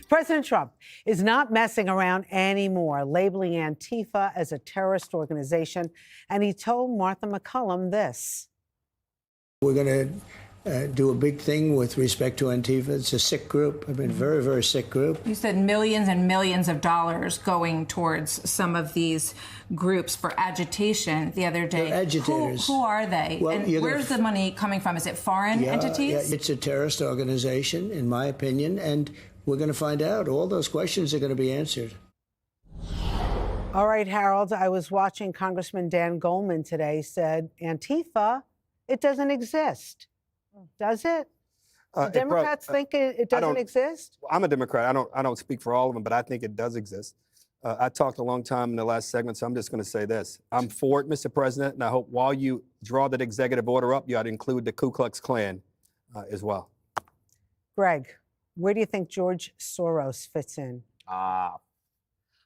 President Trump is not messing around anymore, labeling Antifa as a terrorist organization. And he told Martha McCullum this. We're going to do a big thing with respect to Antifa. It's a sick group. I mean, very, very sick group. You said millions and millions of dollars going towards some of these groups for agitation the other day. They're agitators. Who are they? Well, and where's the money coming from? Is it foreign entities? Yeah, it's a terrorist organization, in my opinion, and we're going to find out. All those questions are going to be answered. All right, Harold, I was watching Congressman Dan Goldman today said Antifa, it doesn't exist. Does it? Do Democrats think it doesn't exist? I'm a Democrat. I don't speak for all of them, but I think it does exist. I talked a long time in the last segment, so I'm just going to say this. I'm for it, Mr. President, and I hope while you draw that executive order up, you ought to include the Ku Klux Klan as well. Greg, where do you think George Soros fits in?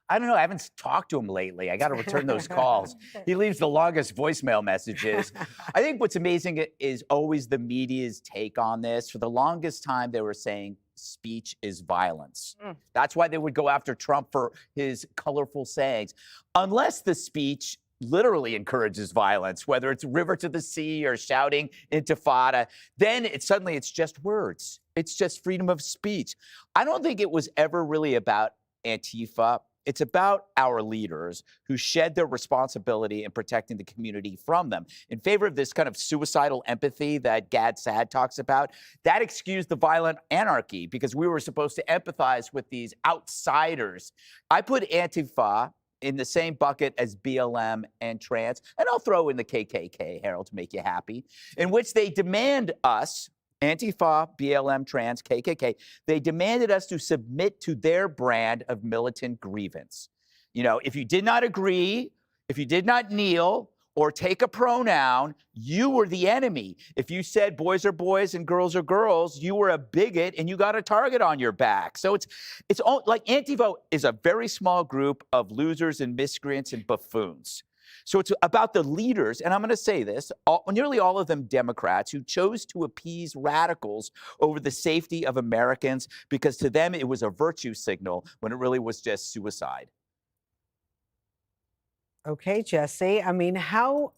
I don't know. I haven't talked to him lately. I got to return those calls. He leaves the longest voicemail messages. I think what's amazing is always the media's take on this. For the longest time, they were saying speech is violence. That's why they would go after Trump for his colorful sayings. Unless the speech literally encourages violence, whether it's river to the sea or shouting intifada, then suddenly it's just words. It's just freedom of speech. I don't think it was ever really about Antifa. It's about our leaders who shed their responsibility in protecting the community from them in favor of this kind of suicidal empathy that Gad Saad talks about. That excused the violent anarchy because we were supposed to empathize with these outsiders. I put Antifa in the same bucket as BLM and trans, and I'll throw in the KKK, Harold, to make you happy, in which they demand us, Antifa, BLM, trans, KKK, they demanded us to submit to their brand of militant grievance. You know, if you did not agree, if you did not kneel or take a pronoun, you were the enemy. If you said boys are boys and girls are girls, you were a bigot and you got a target on your back. So it's all, like Antifa is a very small group of losers and miscreants and buffoons. So it's about the leaders, and I'm going to say this, nearly all of them Democrats who chose to appease radicals over the safety of Americans because to them it was a virtue signal when it really was just suicide. Okay, Jesse. I mean, how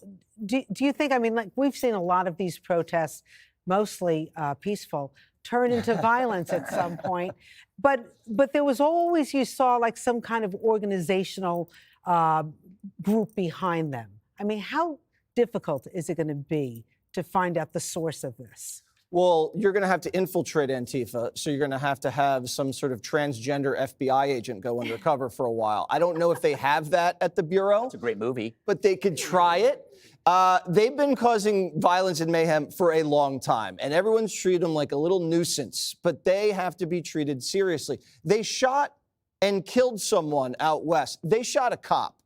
do you think, I mean, like we've seen a lot of these protests, mostly peaceful, turn into violence at some point. But there was always, you saw like some kind of organizational group behind them. I mean, how difficult is it going to be to find out the source of this? Well, you're going to have to infiltrate Antifa, so you're going to have some sort of transgender FBI agent go undercover for a while. I don't know if they have that at the Bureau. It's a great movie. But they could try it. They've been causing violence and mayhem for a long time, and everyone's treated them like a little nuisance, but they have to be treated seriously. They shot and killed someone out west. They shot a cop.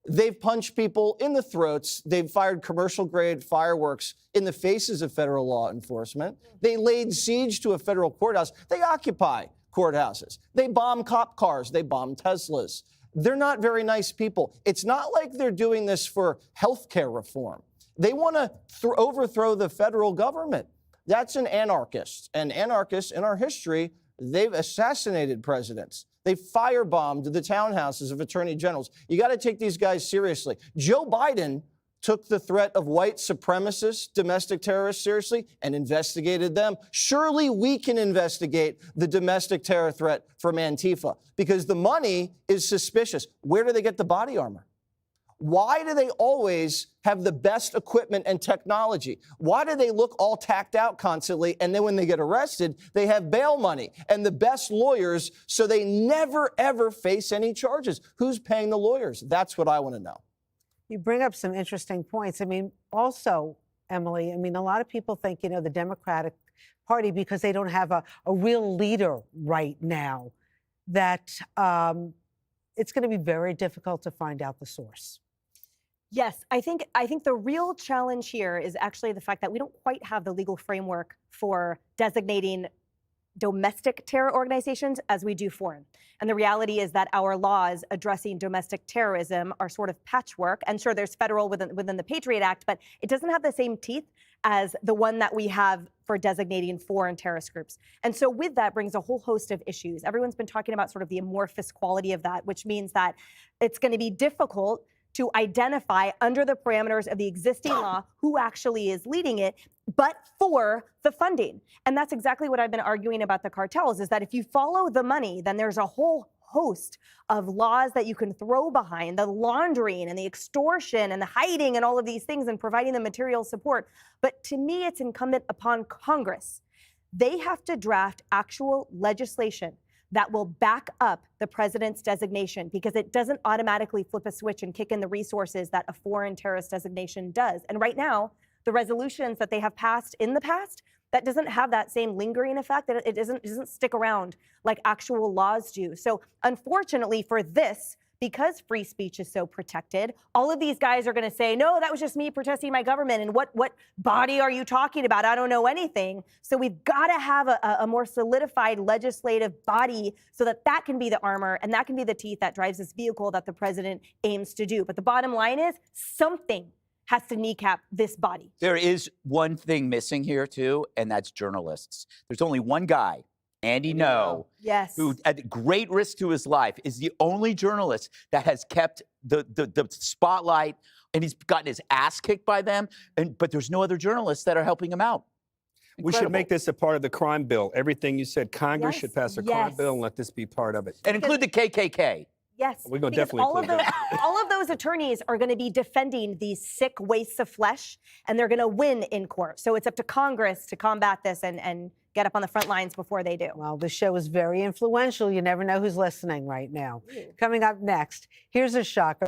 They've punched people in the throats. They've fired commercial-grade fireworks in the faces of federal law enforcement. They laid siege to a federal courthouse. They occupy courthouses. They bomb cop cars. They bomb Teslas. They're not very nice people. It's not like they're doing this for health care reform. They want to overthrow the federal government. That's an anarchist. And anarchists in our history, they've assassinated presidents. They firebombed the townhouses of attorney generals. You got to take these guys seriously. Joe Biden took the threat of white supremacists, domestic terrorists seriously and investigated them. Surely we can investigate the domestic terror threat from Antifa because the money is suspicious. Where do they get the body armor? Why do they always have the best equipment and technology? Why do they look all tacked out constantly? And then when they get arrested, they have bail money and the best lawyers, so they never, ever face any charges. Who's paying the lawyers? That's what I want to know. You bring up some interesting points. I mean, also, Emily, I mean, a lot of people think, you know, the Democratic Party, because they don't have a real leader right now, that it's going to be very difficult to find out the source. Yes, I think the real challenge here is actually the fact that we don't quite have the legal framework for designating domestic terror organizations as we do foreign. And the reality is that our laws addressing domestic terrorism are sort of patchwork. And sure, there's federal within the Patriot Act, but it doesn't have the same teeth as the one that we have for designating foreign terrorist groups. And so with that brings a whole host of issues. Everyone's been talking about sort of the amorphous quality of that, which means that it's going to be difficult to identify under the parameters of the existing law who actually is leading it, but for the funding. And that's exactly what I've been arguing about the cartels, is that if you follow the money, then there's a whole host of laws that you can throw behind the laundering and the extortion and the hiding and all of these things and providing the material support. But to me, it's incumbent upon Congress. They have to draft actual legislation that will back up the president's designation, because it doesn't automatically flip a switch and kick in the resources that a foreign terrorist designation does. And right now, the resolutions that they have passed in the past, that doesn't have that same lingering effect, that it doesn't stick around like actual laws do. So unfortunately for this, because free speech is so protected, all of these guys are going to say, no, that was just me protesting my government. And what body are you talking about? I don't know anything. So we've got to have a more solidified legislative body so that that can be the armor and that can be the teeth that drives this vehicle that the president aims to do. But the bottom line is something has to kneecap this body. There is one thing missing here, too, and that's journalists. There's only one guy, Andy No, yes, who, at great risk to his life, is the only journalist that has kept the spotlight, and he's gotten his ass kicked by them, but there's no other journalists that are helping him out. We should make this a part of the crime bill. Everything you said, Congress Yes, should pass a yes. crime bill and let this be part of it. And include the KKK. Yes, We're gonna because definitely all of include those, all of those attorneys are going to be defending these sick wastes of flesh, and they're going to win in court. So it's up to Congress to combat this and get up on the front lines before they do. Well, this show is very influential. You never know who's listening right now. Coming up next, here's a shocker.